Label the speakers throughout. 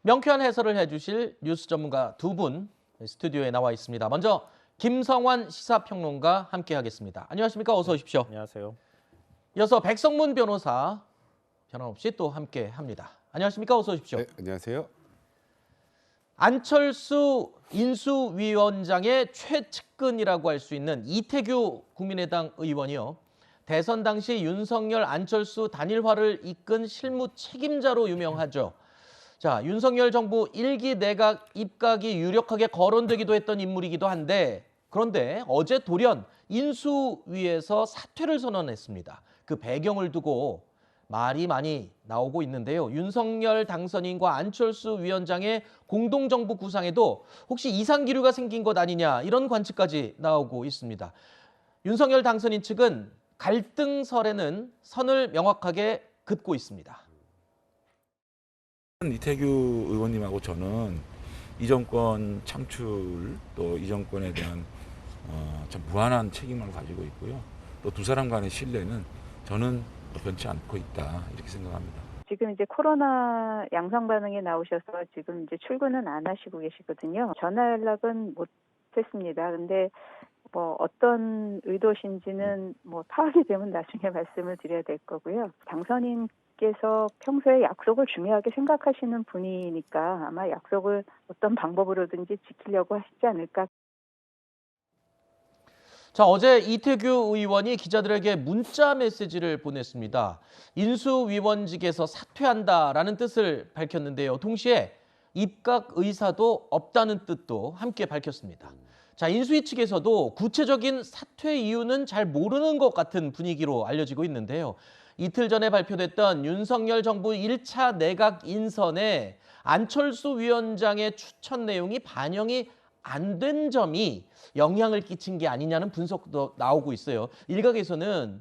Speaker 1: 명쾌한 해설을 해주실 뉴스 전문가 두 분 스튜디오에 나와 있습니다. 먼저 김성환 시사평론가 함께하겠습니다. 안녕하십니까? 어서 오십시오.
Speaker 2: 안녕하세요.
Speaker 1: 이어서 백성문 변호사 변함없이 또 함께합니다. 안녕하십니까? 어서 오십시오.
Speaker 3: 네, 안녕하세요.
Speaker 1: 안철수 인수위원장의 최측근이라고 할 수 있는 이태규 국민의당 의원이요. 대선 당시 윤석열, 안철수 단일화를 이끈 실무 책임자로 유명하죠. 자, 윤석열 정부 1기 내각 입각이 유력하게 거론되기도 했던 인물이기도 한데 그런데 어제 돌연 인수위에서 사퇴를 선언했습니다. 그 배경을 두고 말이 많이 나오고 있는데요. 윤석열 당선인과 안철수 위원장의 공동정부 구상에도 혹시 이상 기류가 생긴 것 아니냐 이런 관측까지 나오고 있습니다. 윤석열 당선인 측은 갈등설에는 선을 명확하게 긋고 있습니다.
Speaker 2: 이태규 의원님하고 저는 이 정권 창출 또 이 정권에 대한 참 무한한 책임을 가지고 있고요. 또 두 사람 간의 신뢰는 저는 변치 않고 있다 이렇게 생각합니다.
Speaker 4: 지금 이제 코로나 양성 반응이 나오셔서 지금 이제 출근은 안 하시고 계시거든요. 전화 연락은 못 했습니다. 근데 뭐 어떤 의도신지는 뭐 파악이 되면 나중에 말씀을 드려야 될 거고요. 당선인께서 평소에 약속을 중요하게 생각하시는 분이니까 아마 약속을 어떤 방법으로든지 지키려고 하시지 않을까.
Speaker 1: 자, 어제 이태규 의원이 기자들에게 문자 메시지를 보냈습니다. 인수위원직에서 사퇴한다라는 뜻을 밝혔는데요. 동시에 입각 의사도 없다는 뜻도 함께 밝혔습니다. 자, 인수위 측에서도 구체적인 사퇴 이유는 잘 모르는 것 같은 분위기로 알려지고 있는데요. 이틀 전에 발표됐던 윤석열 정부 1차 내각 인선에 안철수 위원장의 추천 내용이 반영이 안 된 점이 영향을 끼친 게 아니냐는 분석도 나오고 있어요. 일각에서는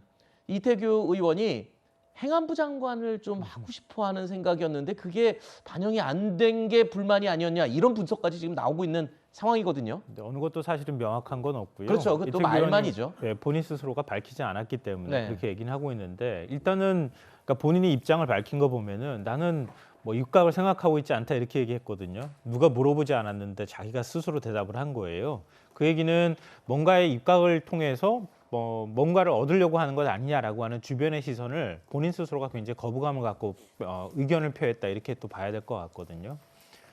Speaker 1: 이태규 의원이 행안부 장관을 좀 하고 싶어하는 생각이었는데 그게 반영이 안 된 게 불만이 아니었냐 이런 분석까지 지금 나오고 있는 상황이거든요.
Speaker 5: 근데 어느 것도 사실은 명확한 건 없고요.
Speaker 1: 그렇죠. 그것도
Speaker 5: 이태규
Speaker 1: 말만이죠.
Speaker 5: 의원이, 본인 스스로가 밝히지 않았기 때문에
Speaker 1: 네.
Speaker 5: 그렇게 얘기는 하고 있는데 일단은 그러니까 본인이 입장을 밝힌 거 보면은 나는 뭐 입각을 생각하고 있지 않다 이렇게 얘기했거든요. 누가 물어보지 않았는데 자기가 스스로 대답을 한 거예요. 그 얘기는 뭔가의 입각을 통해서 뭔가를 얻으려고 하는 것 아니냐라고 하는 주변의 시선을 본인 스스로가 굉장히 거부감을 갖고 의견을 표했다 이렇게 또 봐야 될 것 같거든요.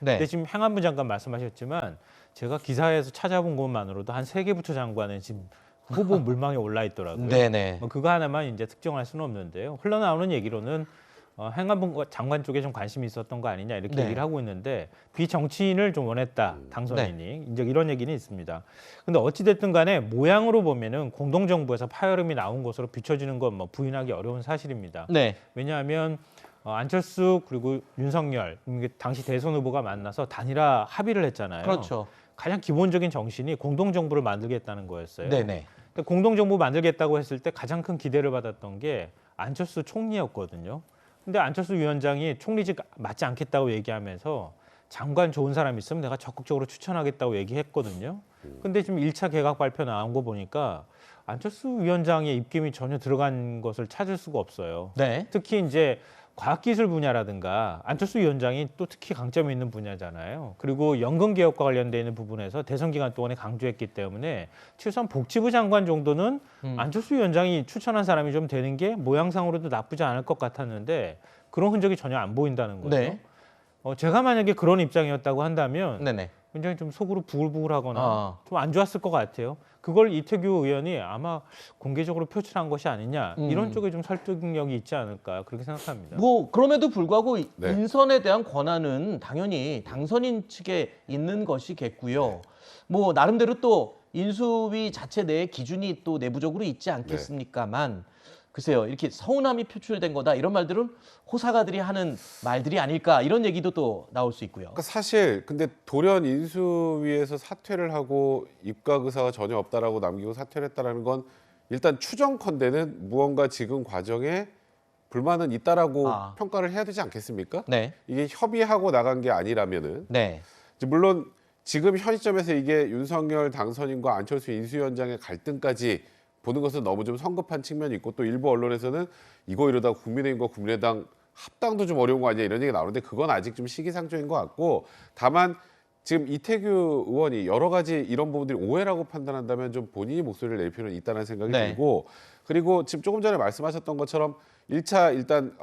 Speaker 1: 네.
Speaker 5: 근데 지금 행안부 장관 말씀하셨지만 제가 기사에서 찾아본 것만으로도 한 3개 부처 장관은 지금 후보 물망에 올라 있더라고요.
Speaker 1: 네네.
Speaker 5: 뭐 그거 하나만 이제 특정할 수는 없는데요. 흘러나오는 얘기로는 행안부 장관 쪽에 좀 관심이 있었던 거 아니냐 이렇게
Speaker 1: 네.
Speaker 5: 얘기를 하고 있는데 비정치인을 좀 원했다 당선인이 이제 이런 얘기는 있습니다. 근데 어찌 됐든 간에 모양으로 보면은 공동정부에서 파열음이 나온 것으로 비춰지는 건 뭐 부인하기 어려운 사실입니다.
Speaker 1: 네.
Speaker 5: 왜냐하면 안철수 그리고 윤석열 당시 대선 후보가 만나서 단일화 합의를 했잖아요.
Speaker 1: 그렇죠.
Speaker 5: 가장 기본적인 정신이 공동정부를 만들겠다는 거였어요.
Speaker 1: 네네.
Speaker 5: 근데 공동정부 만들겠다고 했을 때 가장 큰 기대를 받았던 게 안철수 총리였거든요. 근데 안철수 위원장이 총리직 맞지 않겠다고 얘기하면서 장관 좋은 사람 있으면 내가 적극적으로 추천하겠다고 얘기했거든요. 근데 지금 1차 개각 발표 나온 거 보니까 안철수 위원장의 입김이 전혀 들어간 것을 찾을 수가 없어요.
Speaker 1: 네.
Speaker 5: 특히 이제 과학기술 분야라든가 안철수 위원장이 또 특히 강점이 있는 분야잖아요. 그리고 연금개혁과 관련되어 있는 부분에서 대선 기간 동안에 강조했기 때문에 최소한 복지부 장관 정도는 안철수 위원장이 추천한 사람이 좀 되는 게 모양상으로도 나쁘지 않을 것 같았는데 그런 흔적이 전혀 안 보인다는 거죠.
Speaker 1: 네.
Speaker 5: 제가 만약에 그런 입장이었다고 한다면
Speaker 1: 네네.
Speaker 5: 굉장히 좀 속으로 부글부글하거나
Speaker 1: 아.
Speaker 5: 좀 안 좋았을 것 같아요. 그걸 이태규 의원이 아마 공개적으로 표출한 것이 아니냐 이런 쪽에 좀 설득력이 있지 않을까 그렇게 생각합니다.
Speaker 1: 뭐 그럼에도 불구하고
Speaker 3: 네.
Speaker 1: 인선에 대한 권한은 당연히 당선인 측에 있는 것이겠고요. 뭐 나름대로 또 인수위 자체 내에 기준이 또 내부적으로 있지 않겠습니까만 글쎄요. 이렇게 서운함이 표출된 거다 이런 말들은 호사가들이 하는 말들이 아닐까 이런 얘기도 또 나올 수 있고요.
Speaker 3: 그러니까 사실 근데 돌연 인수위에서 사퇴를 하고 입각 의사가 전혀 없다라고 남기고 사퇴를 했다라는 건 일단 추정컨대는 무언가 지금 과정에 불만은 있다라고 평가를 해야 되지 않겠습니까?
Speaker 1: 네.
Speaker 3: 이게 협의하고 나간 게 아니라면은
Speaker 1: 네.
Speaker 3: 이제 물론 지금 현 시점에서 이게 윤석열 당선인과 안철수 인수위원장의 갈등까지 보는 것은 너무 좀 성급한 측면이 있고 또 일부 언론에서는 이거 이러다 국민의힘과 국민의당 합당도 좀 어려운 거 아니냐 이런 얘기가 나오는데 그건 아직 좀 시기상조인 것 같고 다만 지금 이태규 의원이 여러 가지 이런 부분들이 오해라고 판단한다면 좀 본인이 목소리를 낼 필요는 있다는 생각이
Speaker 1: 네.
Speaker 3: 들고 그리고 지금 조금 전에 말씀하셨던 것처럼 1차 일단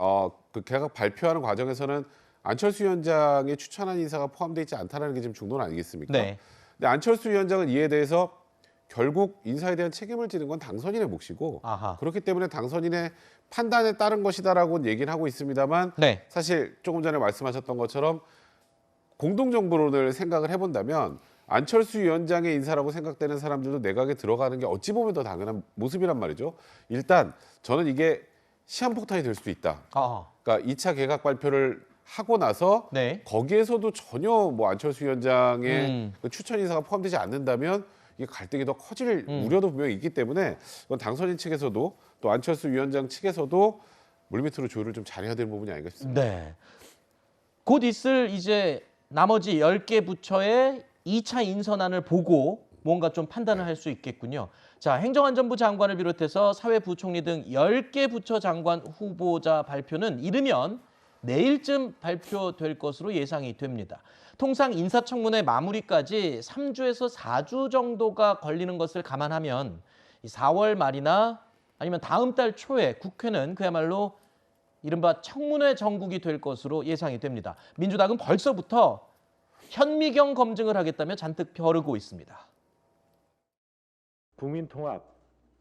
Speaker 3: 그 개각 발표하는 과정에서는 안철수 위원장의 추천한 인사가 포함되어 있지 않다는 게 지금 중론 아니겠습니까?
Speaker 1: 네.
Speaker 3: 근데 안철수 위원장은 이에 대해서 결국 인사에 대한 책임을 지는 건 당선인의 몫이고
Speaker 1: 아하.
Speaker 3: 그렇기 때문에 당선인의 판단에 따른 것이다라고 얘기는 하고 있습니다만
Speaker 1: 네.
Speaker 3: 사실 조금 전에 말씀하셨던 것처럼 공동정부론을 생각을 해본다면 안철수 위원장의 인사라고 생각되는 사람들도 내각에 들어가는 게 어찌 보면 더 당연한 모습이란 말이죠. 일단 저는 이게 시한폭탄이 될 수도 있다.
Speaker 1: 아.
Speaker 3: 그러니까 2차 개각 발표를 하고 나서
Speaker 1: 네.
Speaker 3: 거기에서도 전혀 뭐 안철수 위원장의 그 추천 인사가 포함되지 않는다면 이게 갈등이 더 커질 우려도 분명히 있기 때문에 이건 당선인 측에서도 또 안철수 위원장 측에서도 물밑으로 조율을 좀 잘해야 되는 부분이 아닌가 싶습니다.
Speaker 1: 네. 곧 있을 이제 나머지 10개 부처의 2차 인선안을 보고 뭔가 좀 판단을 할 수 있겠군요. 자, 행정안전부 장관을 비롯해서 사회부총리 등 10개 부처 장관 후보자 발표는 이르면 내일쯤 발표될 것으로 예상이 됩니다. 통상 인사청문회 마무리까지 3주에서 4주 정도가 걸리는 것을 감안하면 4월 말이나 아니면 다음 달 초에 국회는 그야말로 이른바 청문회 정국이 될 것으로 예상이 됩니다. 민주당은 벌써부터 현미경 검증을 하겠다며 잔뜩 벼르고 있습니다.
Speaker 6: 국민통합,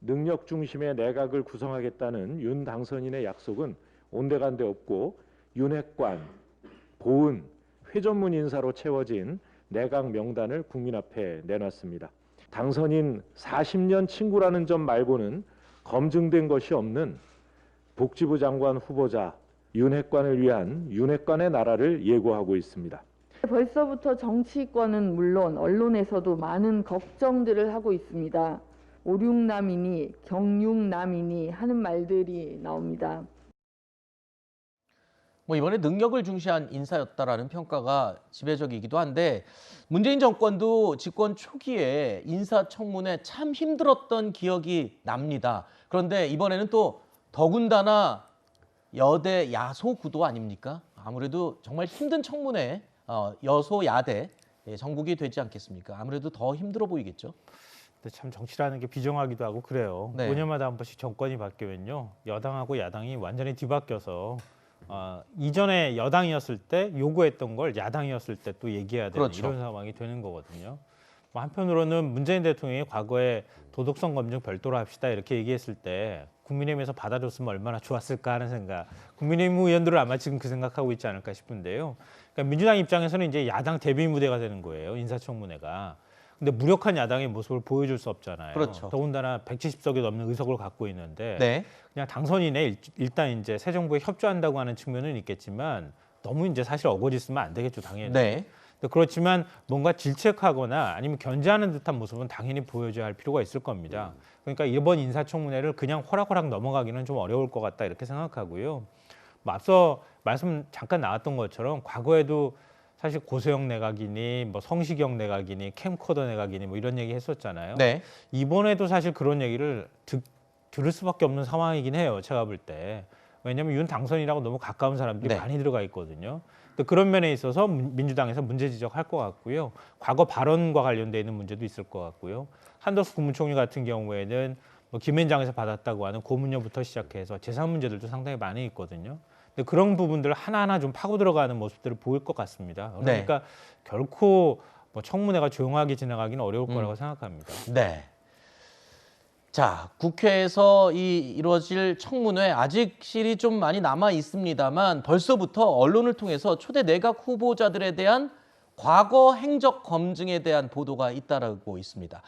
Speaker 6: 능력 중심의 내각을 구성하겠다는 윤 당선인의 약속은 온데간데 없고 윤핵관, 보은, 회전문 인사로 채워진 내각 명단을 국민 앞에 내놨습니다. 당선인 40년 친구라는 점 말고는 검증된 것이 없는 복지부 장관 후보자 윤핵관을 위한 윤핵관의 나라를 예고하고 있습니다.
Speaker 7: 벌써부터 정치권은 물론 언론에서도 많은 걱정들을 하고 있습니다. 오륙남이니 경육남이니 하는 말들이 나옵니다.
Speaker 1: 뭐 이번에 능력을 중시한 인사였다라는 평가가 지배적이기도 한데 문재인 정권도 집권 초기에 인사청문회 참 힘들었던 기억이 납니다. 그런데 이번에는 또 더군다나 여대 야소 구도 아닙니까? 아무래도 정말 힘든 청문회 여소 야대 정국이 되지 않겠습니까? 아무래도 더 힘들어 보이겠죠.
Speaker 5: 근데 참 정치라는 게 비정하기도 하고 그래요.
Speaker 1: 네.
Speaker 5: 5년마다 한 번씩 정권이 바뀌면요, 여당하고 야당이 완전히 뒤바뀌어서 이전에 여당이었을 때 요구했던 걸 야당이었을 때 또 얘기해야 되는
Speaker 1: 그렇죠.
Speaker 5: 이런 상황이 되는 거거든요. 뭐 한편으로는 문재인 대통령이 과거에 도덕성 검증 별도로 합시다 이렇게 얘기했을 때 국민의힘에서 받아줬으면 얼마나 좋았을까 하는 생각. 국민의힘 의원들은 아마 지금 그 생각하고 있지 않을까 싶은데요. 그러니까 민주당 입장에서는 이제 야당 대비 무대가 되는 거예요, 인사청문회가. 근데 무력한 야당의 모습을 보여줄 수 없잖아요.
Speaker 1: 그렇죠.
Speaker 5: 더군다나 170석이 넘는 의석을 갖고 있는데
Speaker 1: 네.
Speaker 5: 그냥 당선인에 일단 이제 새 정부에 협조한다고 하는 측면은 있겠지만 너무 이제 사실 어거지쓰면 안 되겠죠, 당연히.
Speaker 1: 네.
Speaker 5: 그렇지만 뭔가 질책하거나 아니면 견제하는 듯한 모습은 당연히 보여줘야 할 필요가 있을 겁니다. 그러니까 이번 인사청문회를 그냥 호락호락 넘어가기는 좀 어려울 것 같다 이렇게 생각하고요. 뭐 앞서 말씀 잠깐 나왔던 것처럼 과거에도 사실 고소영 내각이니 뭐 성시경 내각이니 캠코더 내각이니 뭐 이런 얘기 했었잖아요.
Speaker 1: 네.
Speaker 5: 이번에도 사실 그런 얘기를 들을 수밖에 없는 상황이긴 해요, 제가 볼 때. 왜냐하면 윤 당선이라고 너무 가까운 사람들이
Speaker 1: 네.
Speaker 5: 많이 들어가 있거든요. 그런 면에 있어서 민주당에서 문제 지적할 것 같고요. 과거 발언과 관련돼 있는 문제도 있을 것 같고요. 한덕수 국무총리 같은 경우에는 뭐 김앤장에서 받았다고 하는 고문료부터 시작해서 재산 문제들도 상당히 많이 있거든요. 근데 그런 부분들을 하나하나 좀 파고 들어가는 모습들을 보일 것 같습니다. 그러니까 결코 뭐 청문회가 조용하게 지나가기는 어려울 거라고 생각합니다.
Speaker 1: 네. 자, 국회에서 이루어질 청문회 아직 실이 좀 많이 남아 있습니다만 벌써부터 언론을 통해서 초대 내각 후보자들에 대한 과거 행적 검증에 대한 보도가 잇따르고 있습니다.